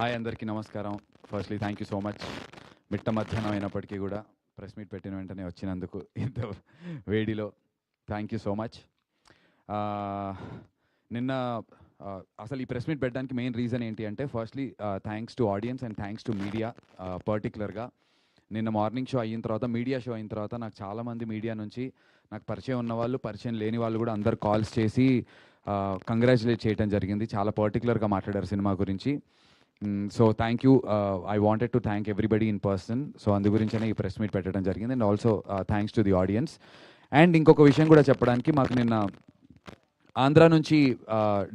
Hi అందరికీ నమస్కారం. Firstly thank you so much. మిట్ట మధ్యాహ్నం అయినప్పటికీ కూడా ప్రెస్ మీట్ పెట్టిన వెంటనే వచ్చినందుకు ఇంత వేడిలో థ్యాంక్ యూ సో మచ్. నిన్న అసలు ఈ ప్రెస్ మీట్ పెట్టడానికి మెయిన్ రీజన్ ఏంటి అంటే firstly thanks to audience and thanks to media. పర్టికులర్గా నిన్న మార్నింగ్ షో అయిన తర్వాత, మీడియా షో అయిన తర్వాత నాకు చాలామంది మీడియా నుంచి నాకు పరిచయం ఉన్న వాళ్ళు, పరిచయం లేని వాళ్ళు కూడా అందరు కాల్స్ చేసి కంగ్రాచులేట్ చేయడం జరిగింది. చాలా పర్టికులర్గా మాట్లాడారు సినిమా గురించి. So thank you. I wanted to thank everybody in person. So అందు గురించనే ఈ ప్రెస్ మీట్ పెట్టడం జరిగింది. And also thanks to the audience. And ఇంకొక విషయం కూడా చెప్పడానికి, మాకు నిన్న ఆంధ్ర నుంచి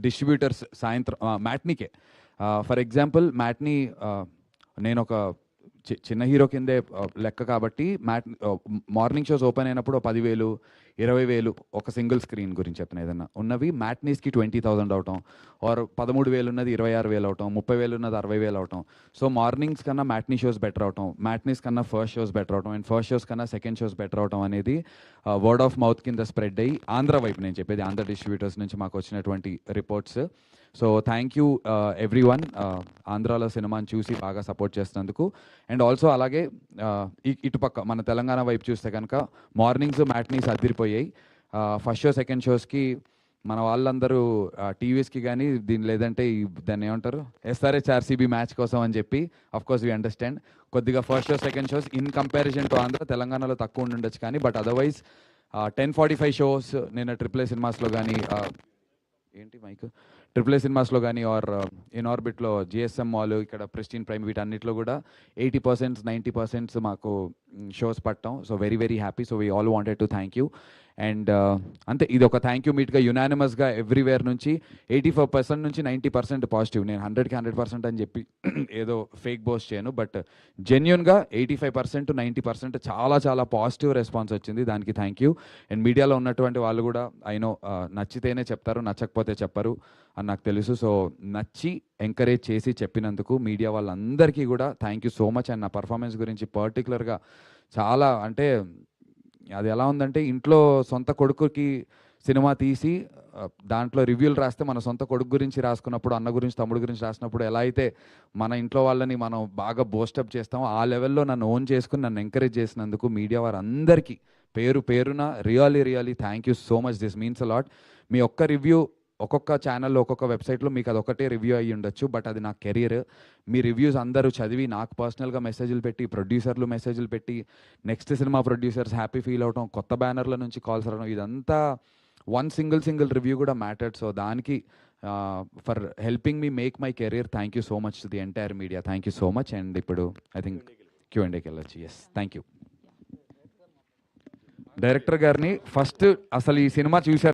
డిస్ట్రిబ్యూటర్స్ సాయంత్రం మ్యాట్నీకే, ఫర్ ఎగ్జాంపుల్ మ్యాట్నీ నేను ఒక చిన్న హీరో కిందే లెక్క కాబట్టి మార్నింగ్ షోస్ ఓపెన్ అయినప్పుడు 10,000, 20,000 ఒక సింగిల్ స్క్రీన్ గురించి చెప్తున్నా, ఏదన్నా ఉన్నవి మ్యాట్నీస్కి 20,000 అవటం, ఆర్ 13,000 ఉన్నది 26,000 అవటం, 30,000 ఉన్నది 60,000 అవటం. సో మార్నింగ్స్ కన్నా మ్యాట్నీ షోస్ బెటర్ అవటం, మ్యాట్నీస్ కన్నా ఫస్ట్ షోస్ బెటర్ అవటం, అండ్ ఫస్ట్ షోస్ కన్నా సెకండ్ షోస్ బెటర్ అవటం అనేది వర్డ్ ఆఫ్ మౌత్ కింద స్ప్రెడ్ అయ్యి ఆంధ్ర వైపు, నేను చెప్పేది ఆంధ్ర డిస్ట్రిబ్యూటర్స్ నుంచి మాకు వచ్చినటువంటి reports. So thank you every one, ఆంధ్రాలో సినిమాని చూసి బాగా సపోర్ట్ చేసినందుకు. అండ్ ఆల్సో అలాగే ఇటుపక్క మన తెలంగాణ వైపు చూస్తే కనుక మార్నింగ్స్ మ్యాట్నీస్ అదిరిపోయాయి. ఫస్ట్ షో సెకండ్ షోస్కి మన వాళ్ళందరూ టీవీస్కి కానీ దీని లేదంటే దాన్ని ఏమంటారు SRH RCB మ్యాచ్ కోసం అని చెప్పి, అఫ్కోర్స్ వీ అండర్స్టాండ్ కొద్దిగా first show second shows in comparison to Andhra తెలంగాణలో తక్కువ ఉండొచ్చు కానీ, బట్ అదర్వైజ్ 10:45 షోస్ నిన్న AAA సినిమాస్లో కానీ, ఏంటి మైక్ AAA సినిమాస్లో కానీ, ఆర్ ఇన్ ఆర్బిట్లో GSM మాల్, ఇక్కడ ప్రెస్టీన్ ప్రైమ్, వీటన్నిటిలో కూడా 80%, 90% మాకు షోస్ పట్టడం. So very very happy. So we all wanted to thank you. And అంతే, ఇది ఒక థ్యాంక్ యూ మీట్గా యునానిమస్గా ఎవ్రీవేర్ నుంచి 85% నుంచి 90% పాజిటివ్. నేను 100కి 100% అని చెప్పి ఏదో ఫేక్ బోస్ట్ చేయను, బట్ జెన్యున్గా 85% to 90% చాలా చాలా పాజిటివ్ రెస్పాన్స్ వచ్చింది. దానికి థ్యాంక్ యూ. అండ్ మీడియాలో ఉన్నటువంటి వాళ్ళు కూడా ఐనో నచ్చితేనే చెప్తారు, నచ్చకపోతే చెప్పరు అని నాకు తెలుసు. సో నచ్చి ఎంకరేజ్ చేసి చెప్పినందుకు మీడియా వాళ్ళందరికీ కూడా thank you so much. And నా పర్ఫార్మెన్స్ గురించి పర్టికులర్గా చాలా, అంటే అది ఎలా ఉందంటే, ఇంట్లో సొంత కొడుకుకి సినిమా తీసి దాంట్లో రివ్యూలు రాస్తే మన సొంత కొడుకు గురించి రాసుకున్నప్పుడు, అన్న గురించి, తమ్ముడు గురించి రాసినప్పుడు ఎలా అయితే మన ఇంట్లో వాళ్ళని మనం బాగా బూస్టప్ చేస్తామో, ఆ లెవెల్లో నన్ను ఓన్ చేసుకుని నన్ను ఎంకరేజ్ చేసినందుకు మీడియా వారందరికీ పేరు పేరున really thank you so much. This means a lot. మీ ఒక్క రివ్యూ ఒక్కొక్క ఛానల్లో, ఒక్కొక్క వెబ్సైట్లో మీకు అది ఒకటే రివ్యూ అయ్యి ఉండొచ్చు, బట్ అది నా కెరియర్. మీ రివ్యూస్ అందరూ చదివి నాకు పర్సనల్గా మెసేజ్లు పెట్టి, ప్రొడ్యూసర్లు మెసేజ్లు పెట్టి, next cinema producers happy feel అవడం, కొత్త బ్యానర్ల నుంచి కాల్స్ రావడం, ఇదంతా వన్ సింగిల్ రివ్యూ కూడా మ్యాటర్డ్. సో దానికి for helping me make my career, thank you so much to the entire media. Thank you so much. And ఇప్పుడు ఐ థింక్ Q&Aకి వెళ్ళొచ్చు. Yes, thank you. డైరెక్టర్ గారిని first, అసలు ఈ cinema చూశారు